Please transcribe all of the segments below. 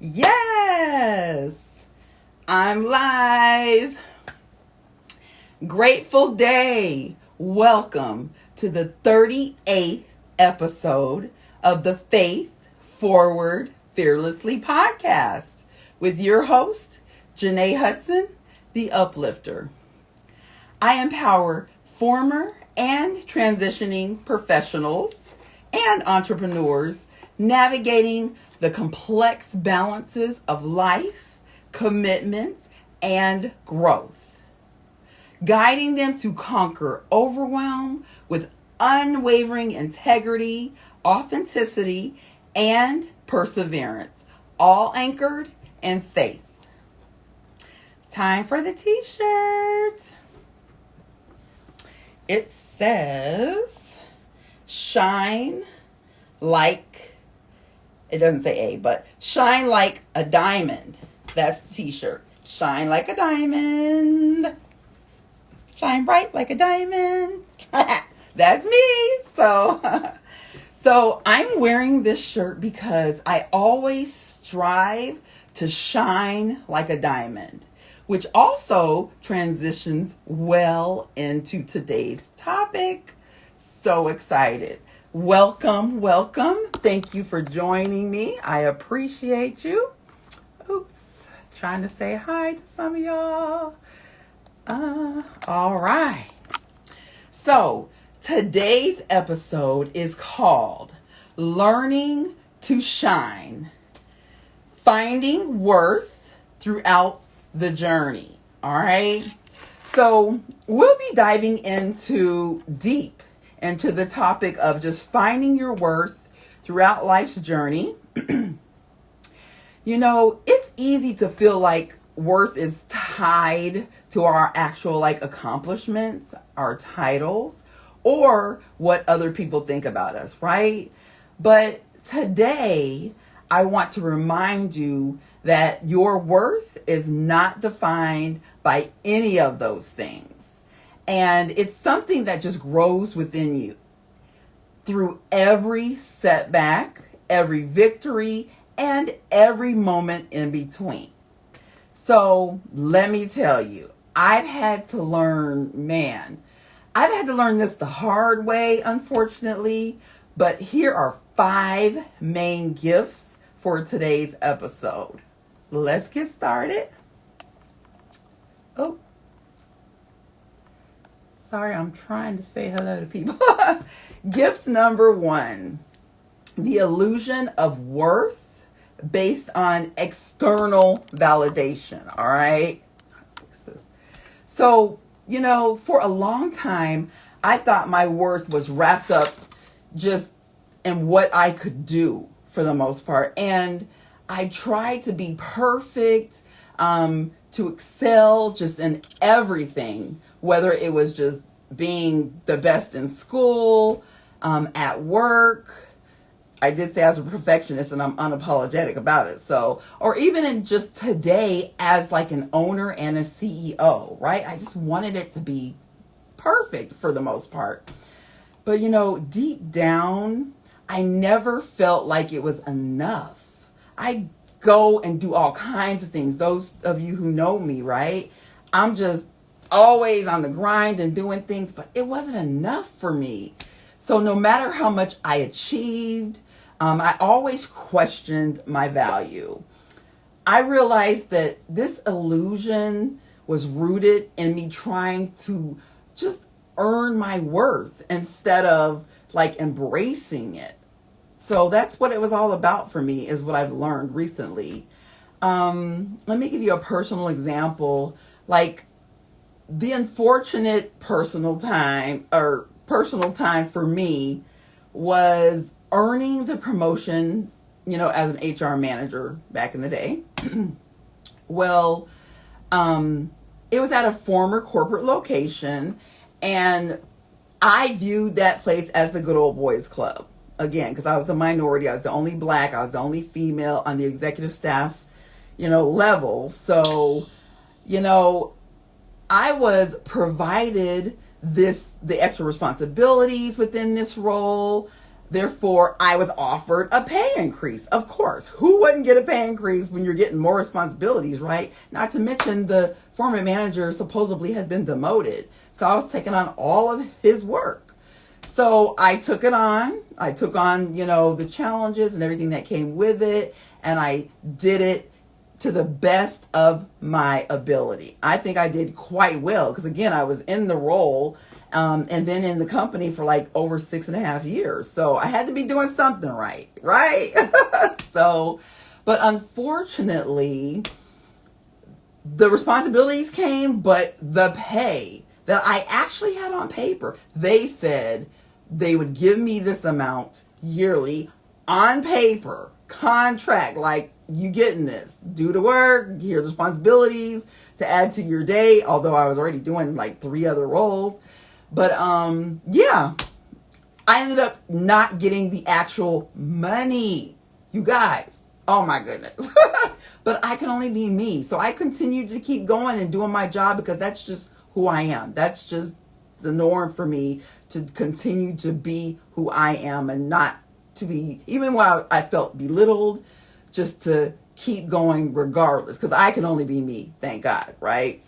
Yes, I'm live. Grateful day. Welcome to the 38th episode of the Faith Forward Fearlessly podcast with your host, Jenée Hudson, the Uplifter. I empower former and transitioning professionals and entrepreneurs navigating the complex balances of life, commitments, and growth, guiding them to conquer overwhelm with unwavering integrity, authenticity, and perseverance, all anchored in faith. Time for the t-shirt. It says, shine like, it doesn't say A, but shine like a diamond. That's the t-shirt. Shine like a diamond. Shine bright like a diamond. That's me. So I'm wearing this shirt because I always strive to shine like a diamond, which also transitions well into today's topic. So excited. Welcome. Thank you for joining me. I appreciate you. Oops, trying to say hi to some of y'all. All right. So today's episode is called Learning to Shine, Finding Worth Throughout the Journey. All right. So we'll be diving into the topic of just finding your worth throughout life's journey. It's easy to feel like worth is tied to our actual accomplishments, our titles, or what other people think about us, right? But today, I want to remind you that your worth is not defined by any of those things. And it's something that just grows within you through every setback, every victory, and every moment in between. So let me tell you, I've had to learn this the hard way, unfortunately, but here are 5 main gifts for today's episode. Let's get started. Oh, sorry, I'm trying to say hello to people. Gift number 1, the illusion of worth based on external validation. All right. So, for a long time, I thought my worth was wrapped up just in what I could do for the most part. And I tried to be perfect, to excel just in everything, whether it was just being the best in school, at work. I did say I was a perfectionist and I'm unapologetic about it. So, or even in just today as an owner and a CEO, right? I just wanted it to be perfect for the most part. But deep down, I never felt like it was enough. I go and do all kinds of things. Those of you who know me, right? I'm just always on the grind and doing things, but it wasn't enough for me. So no matter how much I achieved, I always questioned my value. I realized that this illusion was rooted in me trying to just earn my worth instead of embracing it. So that's what it was all about for me, is what I've learned recently. Let me give you a personal example. The unfortunate personal time for me was earning the promotion, as an HR manager back in the day. Well, it was at a former corporate location, and I viewed that place as the good old boys club. Again, because I was the minority, I was the only Black, I was the only female on the executive staff, level. So, I was provided the extra responsibilities within this role, Therefore, I was offered a pay increase. Of course, who wouldn't get a pay increase when you're getting more responsibilities, right? Not to mention the former manager supposedly had been demoted. So I was taking on all of his work. So I took it on. I took on, the challenges and everything that came with it. And I did it to the best of my ability. I think I did quite well because, again, I was in the role and then in the company for like over 6.5 years. So I had to be doing something right? So, but unfortunately, the responsibilities came, but the pay that I actually had on paper, they said they would give me this amount yearly on paper, contract, like, you getting this, do the work, here's responsibilities to add to your day, although I was already doing like 3 other roles. But yeah, I ended up not getting the actual money, you guys. Oh my goodness. But I can only be me. So I continued to keep going and doing my job because that's just who I am. That's just the norm for me, to continue to be who I am and not to be, even while I felt belittled, just to keep going regardless, because I can only be me, thank God, right?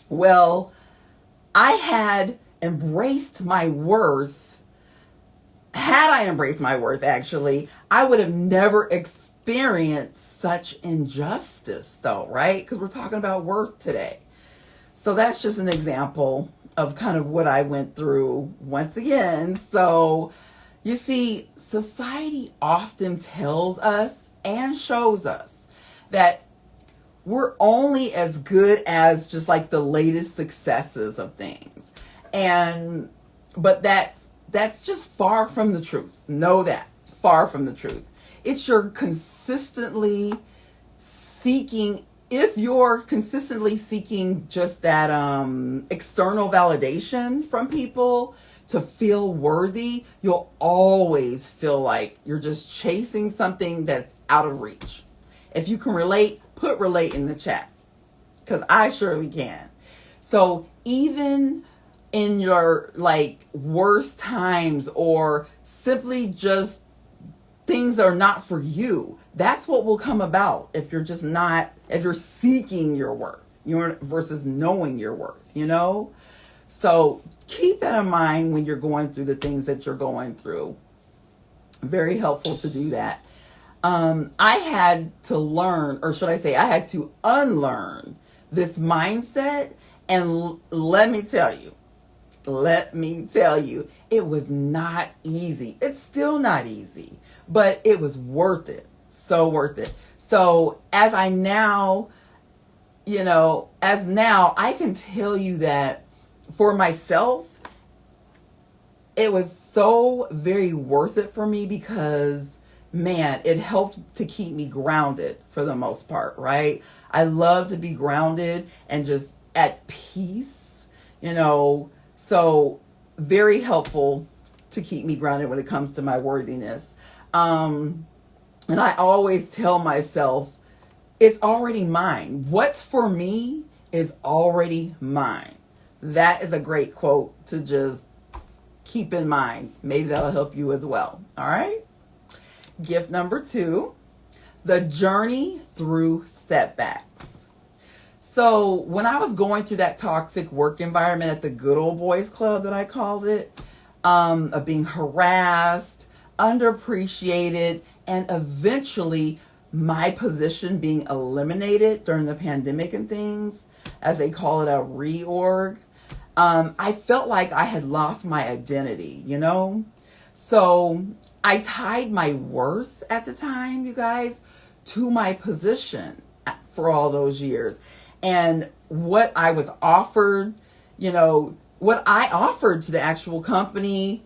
Well, I had embraced my worth. Had I embraced my worth, actually, I would have never experienced such injustice, though, right? Because we're talking about worth today. So that's just an example of kind of what I went through once again. So you see, society often tells us and shows us that we're only as good as just like the latest successes of things. But that's just far from the truth. Know that. Far from the truth. It's your consistently seeking, if you're consistently seeking just that external validation from people to feel worthy, you'll always feel like you're just chasing something that's out of reach. If you can relate, put relate in the chat, because I surely can. So even in your like worst times, or simply just things that are not for you, that's what will come about if you're seeking your worth, versus knowing your worth, So keep that in mind when you're going through the things that you're going through. Very helpful to do that. I had to learn, or should I say, I had to unlearn this mindset. And let me tell you, it was not easy. It's still not easy, but it was worth it. So worth it. So as now I can tell you that for myself, it was so very worth it for me because, man, it helped to keep me grounded for the most part, right? I love to be grounded and just at peace, so very helpful to keep me grounded when it comes to my worthiness. And I always tell myself, it's already mine. What's for me is already mine. That is a great quote to just keep in mind. Maybe that'll help you as well. All right. Gift number 2, the journey through setbacks. So when I was going through that toxic work environment at the good old boys club that I called it, of being harassed, underappreciated, and eventually my position being eliminated during the pandemic and things, as they call it, a reorg, I felt like I had lost my identity, So I tied my worth at the time, you guys, to my position for all those years. And what I was offered, what I offered to the actual company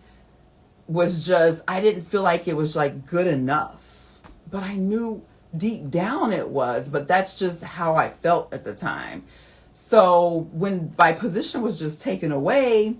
was just, I didn't feel like it was like good enough. But I knew deep down it was, but that's just how I felt at the time. So when my position was just taken away,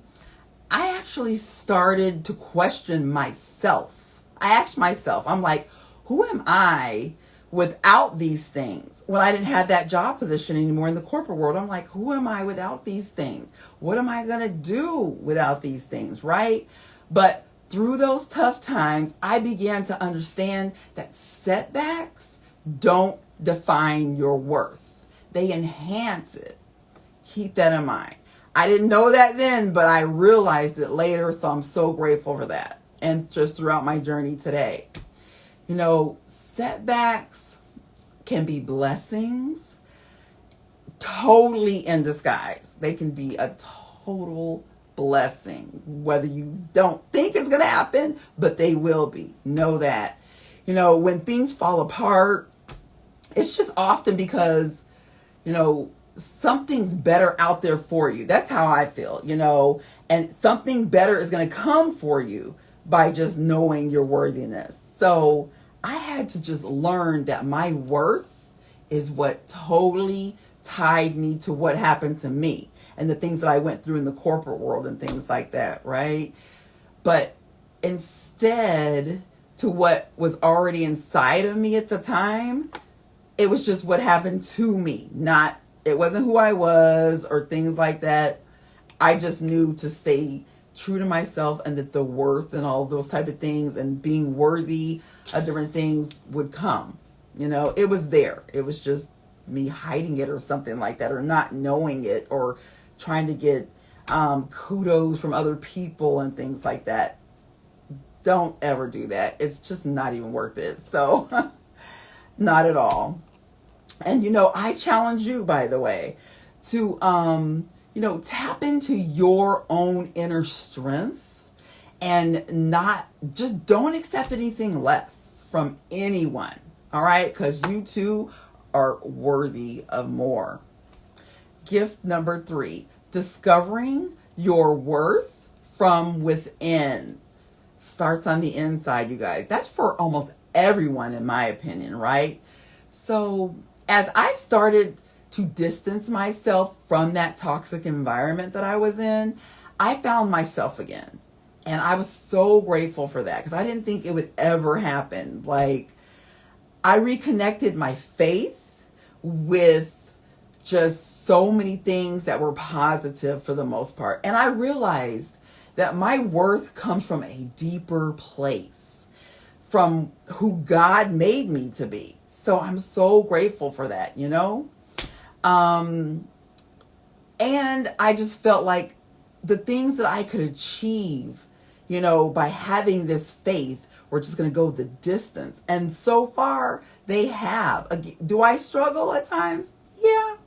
I actually started to question myself. I asked myself, I'm like, who am I without these things? When I didn't have that job position anymore in the corporate world, I'm like, who am I without these things? What am I going to do without these things, right? But through those tough times, I began to understand that setbacks don't define your worth. They enhance it. Keep that in mind. I didn't know that then, but I realized it later, so I'm so grateful for that. And just throughout my journey today. Setbacks can be blessings, totally in disguise. They can be a total blessing, whether you don't think it's going to happen, but they will be. Know that. When things fall apart, it's just often because, something's better out there for you. That's how I feel, and something better is going to come for you by just knowing your worthiness. So I had to just learn that my worth is what totally tied me to what happened to me and the things that I went through in the corporate world and things like that, right? But instead to what was already inside of me at the time, it was just what happened to me. It wasn't who I was or things like that. I just knew to stay true to myself and that the worth and all those type of things and being worthy of different things would come. It was there. It was just me hiding it or something like that, or not knowing it, or trying to get kudos from other people and things like that. Don't ever do that. It's just not even worth it. So not at all. And, I challenge you, by the way, to, tap into your own inner strength and don't accept anything less from anyone. All right. Because you too are worthy of more. Gift number 3, discovering your worth from within. Starts on the inside, you guys. That's for almost everyone, in my opinion, right? So as I started to distance myself from that toxic environment that I was in, I found myself again. And I was so grateful for that because I didn't think it would ever happen. I reconnected my faith with just so many things that were positive for the most part. And I realized that my worth comes from a deeper place, from who God made me to be. So I'm so grateful for that, and I just felt like the things that I could achieve, by having this faith were just going to go the distance. And so far they have. Do I struggle at times? Yeah,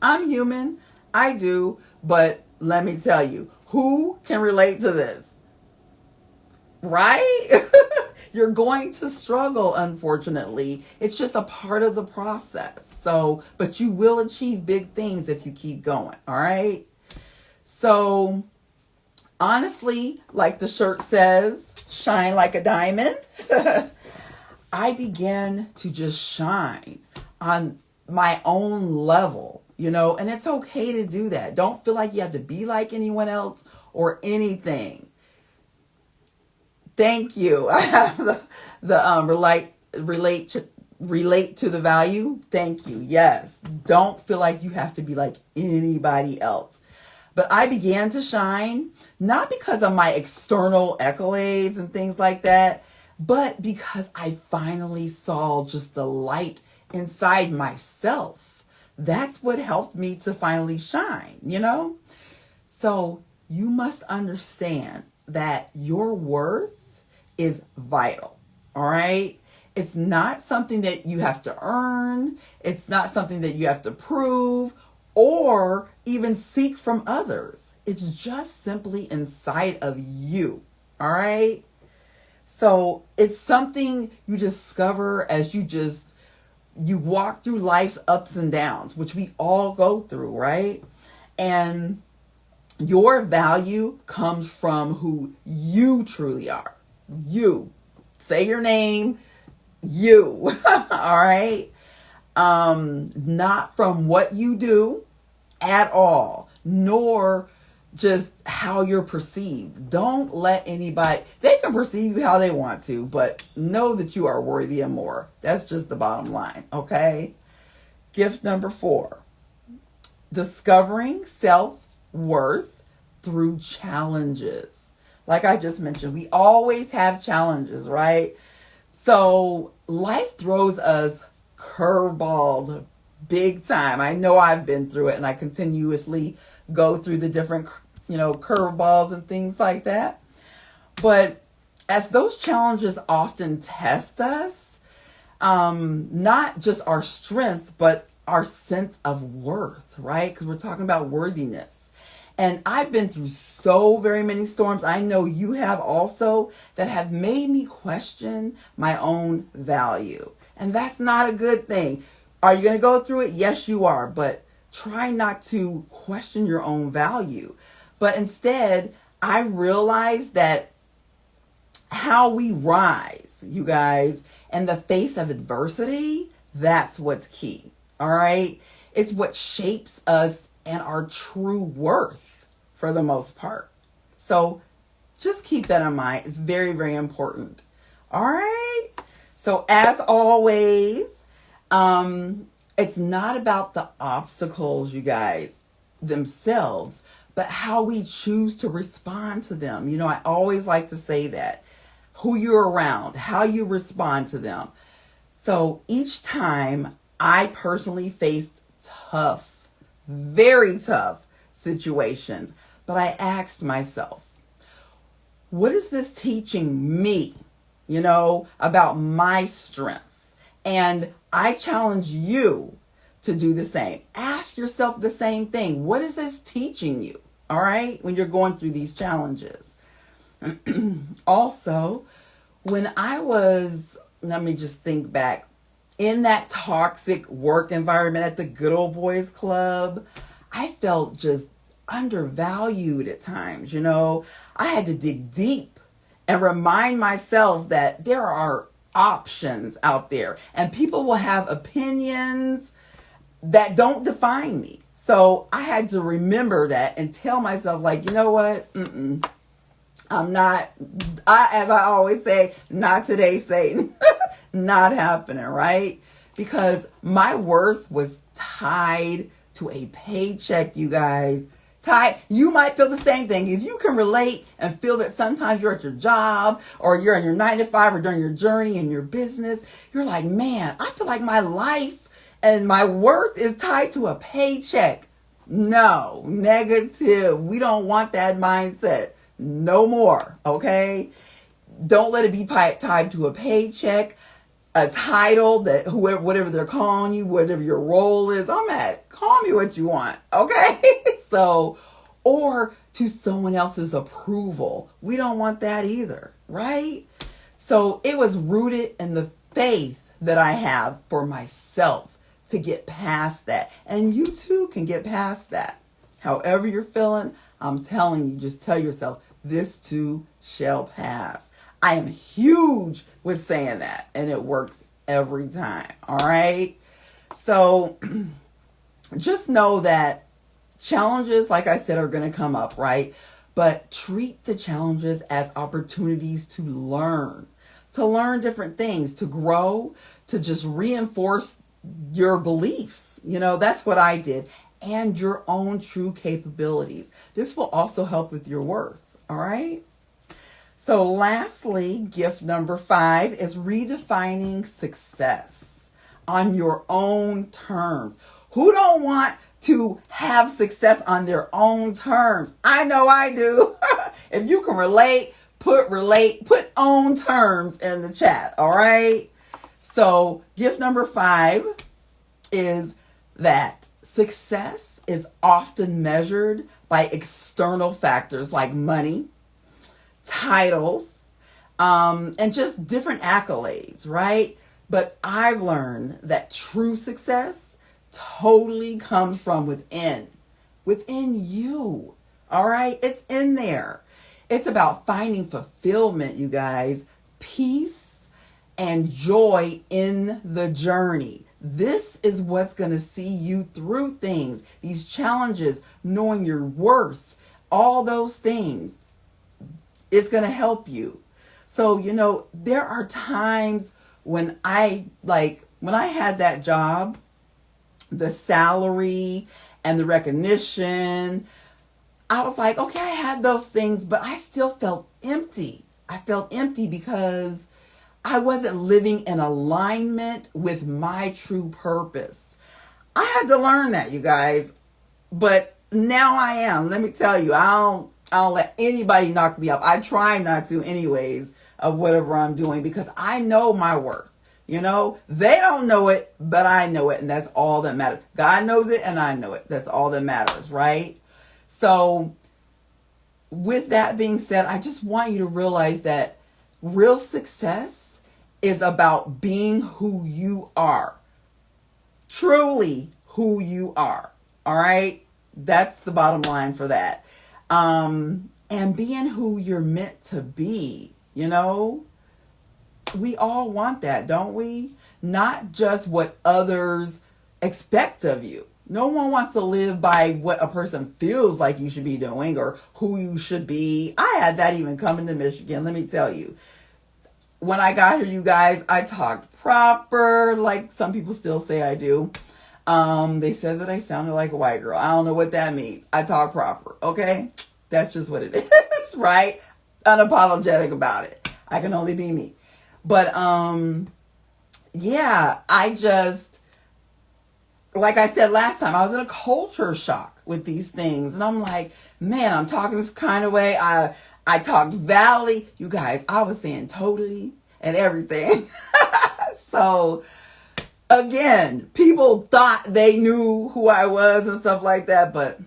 I'm human. I do. But let me tell you, who can relate to this? Right? You're going to struggle, unfortunately. It's just a part of the process. But you will achieve big things if you keep going. All right. So honestly, like the shirt says, shine like a diamond. I began to just shine on my own level, and it's okay to do that. Don't feel like you have to be like anyone else or anything. Thank you. I have the relate to the value. Thank you. Yes. Don't feel like you have to be like anybody else. But I began to shine, not because of my external accolades and things like that, but because I finally saw just the light inside myself. That's what helped me to finally shine, So you must understand that your worth is vital. All right. It's not something that you have to earn. It's not something that you have to prove or even seek from others. It's just simply inside of you. All right. So it's something you discover as you walk through life's ups and downs, which we all go through. Right. And your value comes from who you truly are. You. Say your name. You. All right. Not from what you do at all, nor just how you're perceived. Don't let anybody, they can perceive you how they want to, but know that you are worthy of more. That's just the bottom line. Okay. Gift number 4, discovering self-worth through challenges. like I just mentioned, we always have challenges, right? So life throws us curveballs big time. I know I've been through it, and I continuously go through the different, curveballs and things like that. But as those challenges often test us, not just our strength, but our sense of worth, right? Because we're talking about worthiness. And I've been through so very many storms. I know you have also, that have made me question my own value. And that's not a good thing. Are you going to go through it? Yes, you are. But try not to question your own value. But instead, I realized that how we rise, you guys, in the face of adversity, that's what's key. All right? It's what shapes us and our true worth for the most part. So just keep that in mind. It's very, very important. All right? So as always, it's not about the obstacles, you guys, themselves, but how we choose to respond to them. I always like to say that. Who you're around, how you respond to them. So each time I personally faced tough, very tough situations, but I asked myself, what is this teaching me, about my strength? And I challenge you to do the same. Ask yourself the same thing. What is this teaching you? All right, when you're going through these challenges. Also, when I was, let me just think back, in that toxic work environment at the Good Old Boys Club, I felt just undervalued at times. I had to dig deep and remind myself that there are options out there and people will have opinions that don't define me. So I had to remember that and tell myself, like, you know what? I'm not, as I always say, not today, Satan. Not happening, right? Because my worth was tied to a paycheck, you guys. You might feel the same thing. If you can relate and feel that sometimes you're at your job or you're in your 9 to 5 or during your journey in your business, you're like, man, I feel like my life and my worth is tied to a paycheck. No, negative. We don't want that mindset. No more, okay? Don't let it be tied to a paycheck, a title, that whatever they're calling you, whatever your role is. Call me what you want, okay? So, or to someone else's approval. We don't want that either, right? So it was rooted in the faith that I have for myself to get past that. And you too can get past that. However you're feeling, I'm telling you, just tell yourself, this too shall pass. I am huge with saying that, and it works every time. All right. So just know that challenges, like I said, are going to come up, right? But treat the challenges as opportunities to learn different things, to grow, to just reinforce your beliefs. That's what I did, and your own true capabilities. This will also help with your worth. All right. So lastly, gift number 5 is redefining success on your own terms. Who don't want to have success on their own terms? I know I do. If you can relate, put own terms in the chat. All right. So gift number 5 is that success is often measured by external factors like money, titles, and just different accolades, right? But I've learned that true success totally comes from within you. All right. It's in there. It's about finding fulfillment, you guys, peace and joy in the journey. This is what's going to see you through things, these challenges, knowing your worth, all those things. It's going to help you. So, there are times when I had that job, the salary and the recognition, I was like, okay, I had those things, but I still felt empty. I felt empty because I wasn't living in alignment with my true purpose. I had to learn that, you guys. But now I am. Let me tell you, I don't let anybody knock me up. I try not to anyways of whatever I'm doing because I know my worth. You know, they don't know it, but I know it, and that's all that matters. God knows it and I know it. That's all that matters, right? So with that being said, I just want you to realize that real success is about being who you are. Truly who you are. All right? That's the bottom line for that. And being who you're meant to be, you know? We all want that, don't we? Not just what others expect of you. No one wants to live by what a person feels like you should be doing or who you should be. I had that even coming to Michigan, let me tell you. When I got here, you guys, I talked proper, like some people still say I do. They said that I sounded like a white girl. I don't know what that means. I talk proper, okay? That's just what it is, right? Unapologetic about it. I can only be me. But, yeah, I just, like I said last time, I was in a culture shock with these things. And I'm like, man, I'm talking this kind of way. I talked valley. You guys, I was saying totally and everything. So, again, people thought they knew who I was and stuff like that, but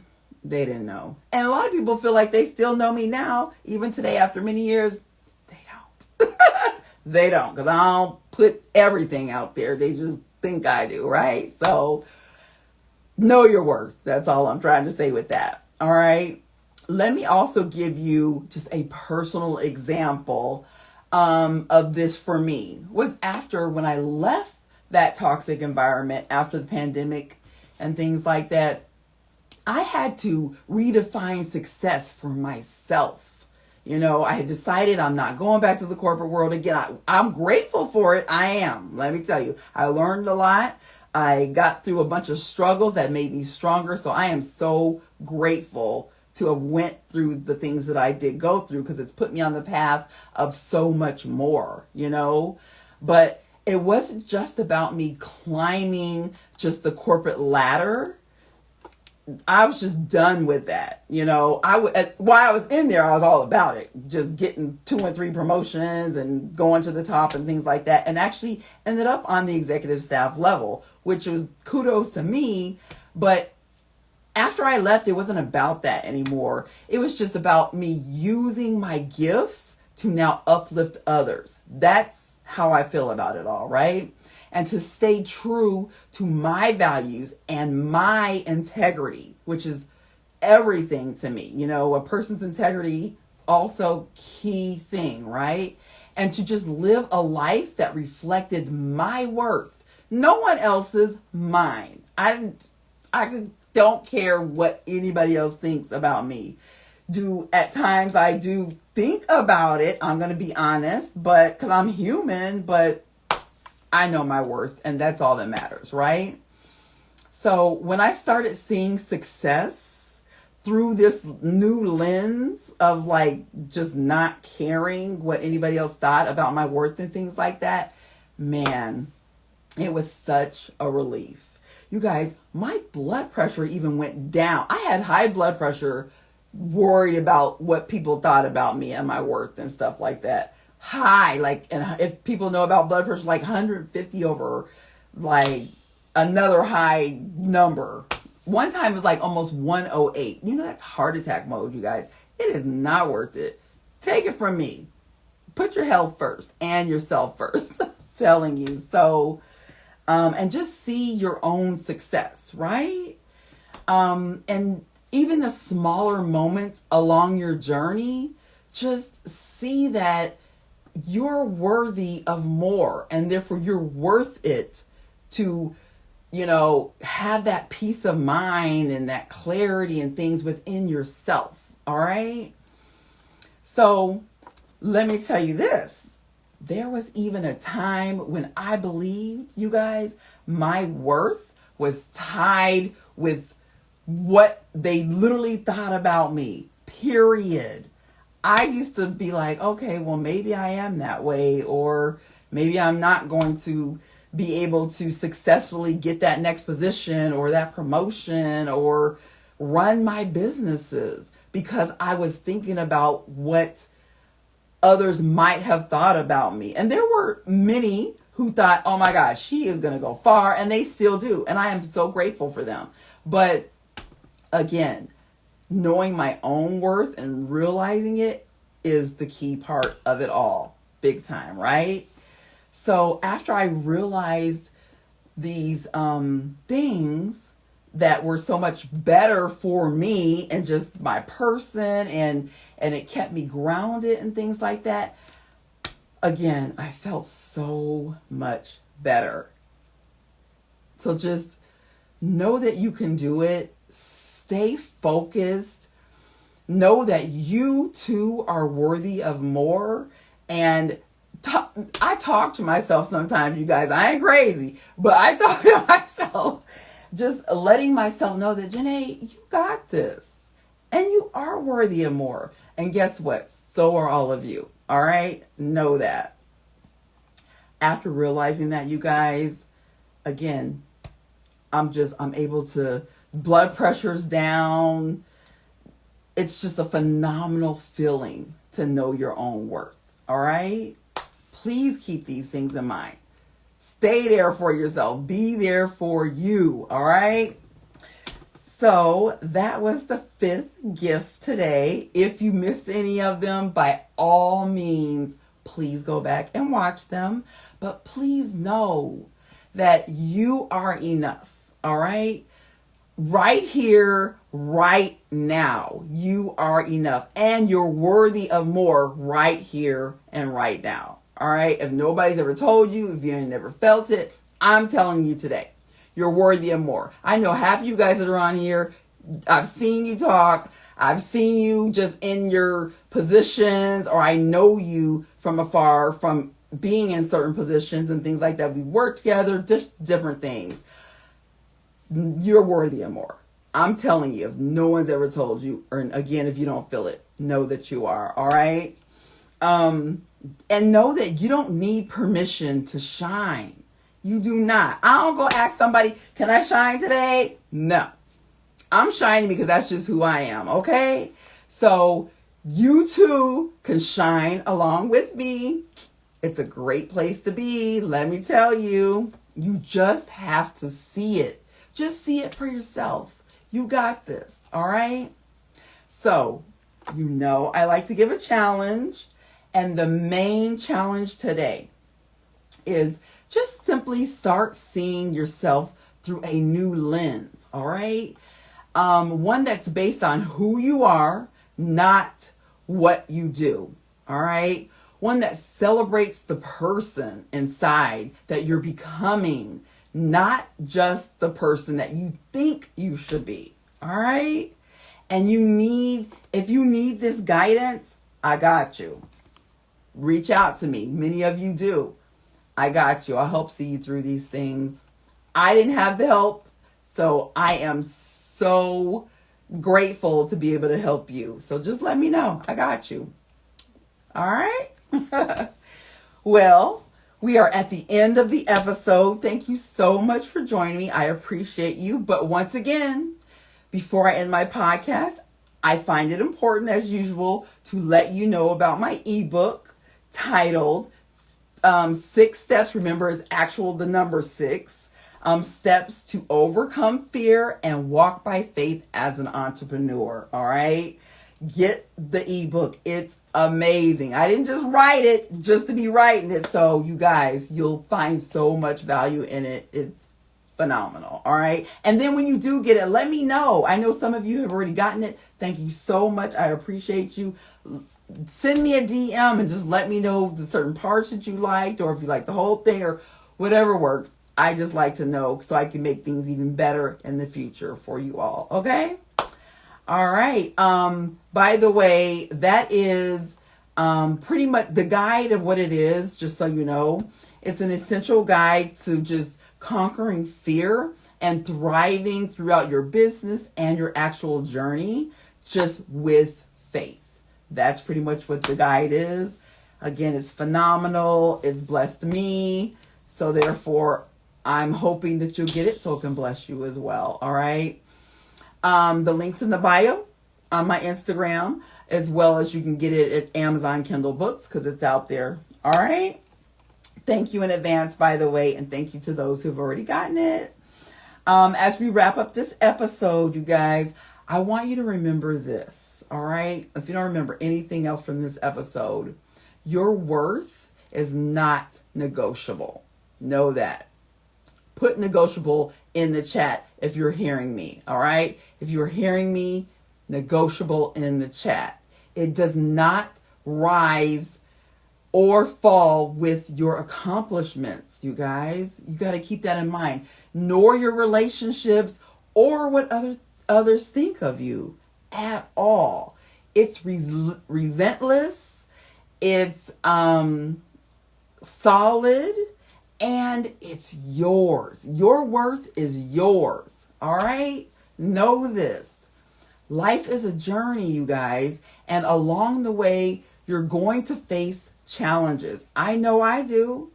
they didn't know. And a lot of people feel like they still know me now, even today after many years. They don't. They don't, because I don't put everything out there. They just think I do, right? So know your worth. That's all I'm trying to say with that. All right. Let me also give you just a personal example of this for me. Was after when I left that toxic environment after the pandemic and things like that, I had to redefine success for myself. You know, I had decided I'm not going back to the corporate world again. I'm grateful for it. I am. Let me tell you, I learned a lot. I got through a bunch of struggles that made me stronger. So I am so grateful to have went through the things that I did go through because it's put me on the path of so much more, you know. But it wasn't just about me climbing just the corporate ladder. I was just done with that. You know, while I was in there, I was all about it. Just getting 2 and 3 promotions and going to the top and things like that. And actually ended up on the executive staff level, which was kudos to me. But after I left, it wasn't about that anymore. It was just about me using my gifts to now uplift others. That's how I feel about it all, right? And to stay true to my values and my integrity, which is everything to me. You know, a person's integrity, also key thing, right? And to just live a life that reflected my worth. No one else's, mine. I don't care what anybody else thinks about me. At times I do think about it, I'm going to be honest, but because I'm human, but I know my worth, and that's all that matters, right? So when I started seeing success through this new lens of like just not caring what anybody else thought about my worth and things like that, man, it was such a relief. You guys, my blood pressure even went down. I had high blood pressure, worried about what people thought about me and my worth and stuff like that. High, like, and if people know about blood pressure, like 150 over like another high number. One time it was like almost 108. You know, that's heart attack mode, you guys. It is not worth it. Take it from me. Put your health first and yourself first. I'm telling you. So, and just see your own success, right? And even the smaller moments along your journey, just see that you're worthy of more, and therefore you're worth it to, you know, have that peace of mind and that clarity and things within yourself. All right. So let me tell you this. There was even a time when I believed, you guys, my worth was tied with what they literally thought about me, period. I used to be like, okay, well, maybe I am that way, or maybe I'm not going to be able to successfully get that next position or that promotion or run my businesses because I was thinking about what others might have thought about me. And there were many who thought, oh my gosh, she is going to go far, and they still do. And I am so grateful for them. But again, knowing my own worth and realizing it is the key part of it all. Big time, right? So after I realized these things that were so much better for me and just my person, and it kept me grounded and things like that, again, I felt so much better. So just know that you can do it. Stay focused. Know that you too are worthy of more. And I talk to myself sometimes, you guys. I ain't crazy, but I talk to myself, just letting myself know that, Jenée, you got this. And you are worthy of more. And guess what? So are all of you. All right? Know that. After realizing that, you guys, again, I'm able to, blood pressure's down. It's just a phenomenal feeling to know your own worth. All right? Please keep these things in mind. Stay there for yourself. Be there for you. All right? So that was the 5th gift today. If you missed any of them, by all means, please go back and watch them. But please know that you are enough. All right? Right here, right now, you are enough. And you're worthy of more right here and right now. All right? If nobody's ever told you, if you ain't never felt it, I'm telling you today, you're worthy of more. I know half of you guys that are on here, I've seen you talk. I've seen you just in your positions, or I know you from afar from being in certain positions and things like that. We work together, different things. You're worthy of more. I'm telling you, if no one's ever told you, or again, if you don't feel it, know that you are. All right? And know that you don't need permission to shine. You do not. I don't go ask somebody, can I shine today? No. I'm shining because that's just who I am, okay? So you too can shine along with me. It's a great place to be. Let me tell you, you just have to see it. Just see it for yourself. You got this, all right? So, you know I like to give a challenge. And the main challenge today is just simply start seeing yourself through a new lens, all right? One that's based on who you are, not what you do, all right? One that celebrates the person inside that you're becoming, not just the person that you think you should be, all right? And if you need this guidance, I got you. Reach out to me. Many of you do. I got you. I'll help see you through these things. I didn't have the help, so I am so grateful to be able to help you. So just let me know. I got you. All right? Well, we are at the end of the episode. Thank you so much for joining me. I appreciate you. But once again, before I end my podcast, I find it important, as usual, to let you know about my ebook titled 6 Steps. Remember, it's the number 6. Steps to overcome fear and walk by faith as an entrepreneur. All right. Get the ebook. It's amazing. I didn't just write it just to be writing it. So you guys, you'll find so much value in it. It's phenomenal. All right. And then when you do get it, let me know. I know some of you have already gotten it. Thank you so much. I appreciate you. Send me a DM and just let me know the certain parts that you liked, or if you like the whole thing, or whatever works. I just like to know so I can make things even better in the future for you all. Okay. All right. By the way, that is pretty much the guide of what it is, just so you know. It's an essential guide to just conquering fear and thriving throughout your business and your actual journey just with faith. That's pretty much what the guide is. Again, it's phenomenal. It's blessed me. So therefore, I'm hoping that you'll get it so it can bless you as well. All right. The link's in the bio on my Instagram, as well as you can get it at Amazon Kindle Books because it's out there. All right. Thank you in advance, by the way, and thank you to those who've already gotten it. As we wrap up this episode, you guys, I want you to remember this. All right. If you don't remember anything else from this episode, your worth is not negotiable. Know that. Put negotiable in the chat if you're hearing me. All right. If you're hearing me, negotiable in the chat. It does not rise or fall with your accomplishments, you guys. You got to keep that in mind. Nor your relationships or what others think of you at all. It's relentless. It's solid. And it's yours. Your worth is yours. All right? Know this. Life is a journey, you guys. And along the way, you're going to face challenges. I know I do.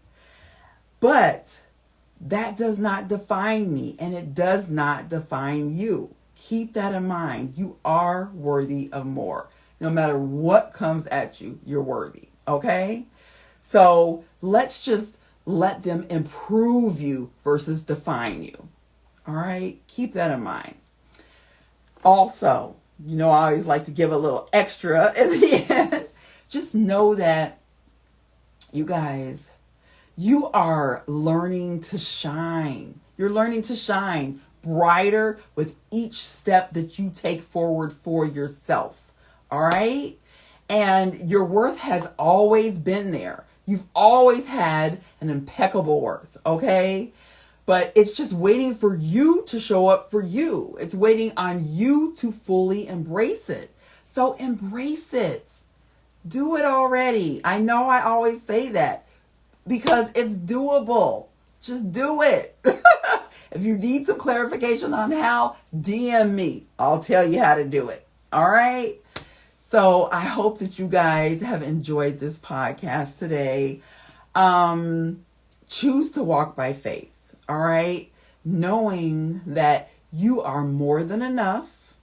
But that does not define me. And it does not define you. Keep that in mind. You are worthy of more. No matter what comes at you, you're worthy. Okay? So let's just let them improve you versus define you. All right? Keep that in mind. Also, I always like to give a little extra at the end. Just know that, you guys, you are learning to shine. You're learning to shine brighter with each step that you take forward for yourself. All right? And your worth has always been there. You've always had an impeccable worth, okay? But it's just waiting for you to show up for you. It's waiting on you to fully embrace it. So embrace it. Do it already. I know I always say that because it's doable. Just do it. If you need some clarification on how, DM me. I'll tell you how to do it. All right? So I hope that you guys have enjoyed this podcast today. Choose to walk by faith. All right. Knowing that you are more than enough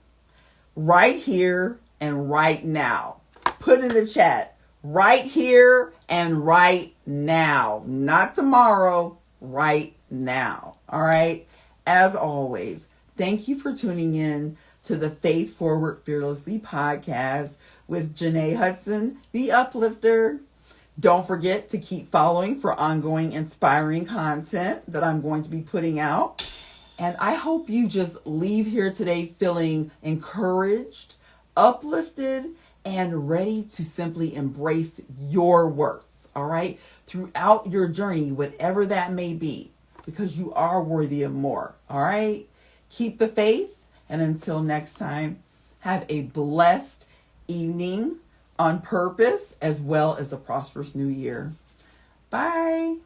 right here and right now. Put in the chat right here and right now, not tomorrow, right now. All right. As always, thank you for tuning in to the Faith Forward Fearlessly podcast with Jenée Hudson, the Uplifter. Don't forget to keep following for ongoing inspiring content that I'm going to be putting out. And I hope you just leave here today feeling encouraged, uplifted, and ready to simply embrace your worth, all right? Throughout your journey, whatever that may be, because you are worthy of more, all right? Keep the faith. And until next time, have a blessed evening on purpose, as well as a prosperous new year. Bye.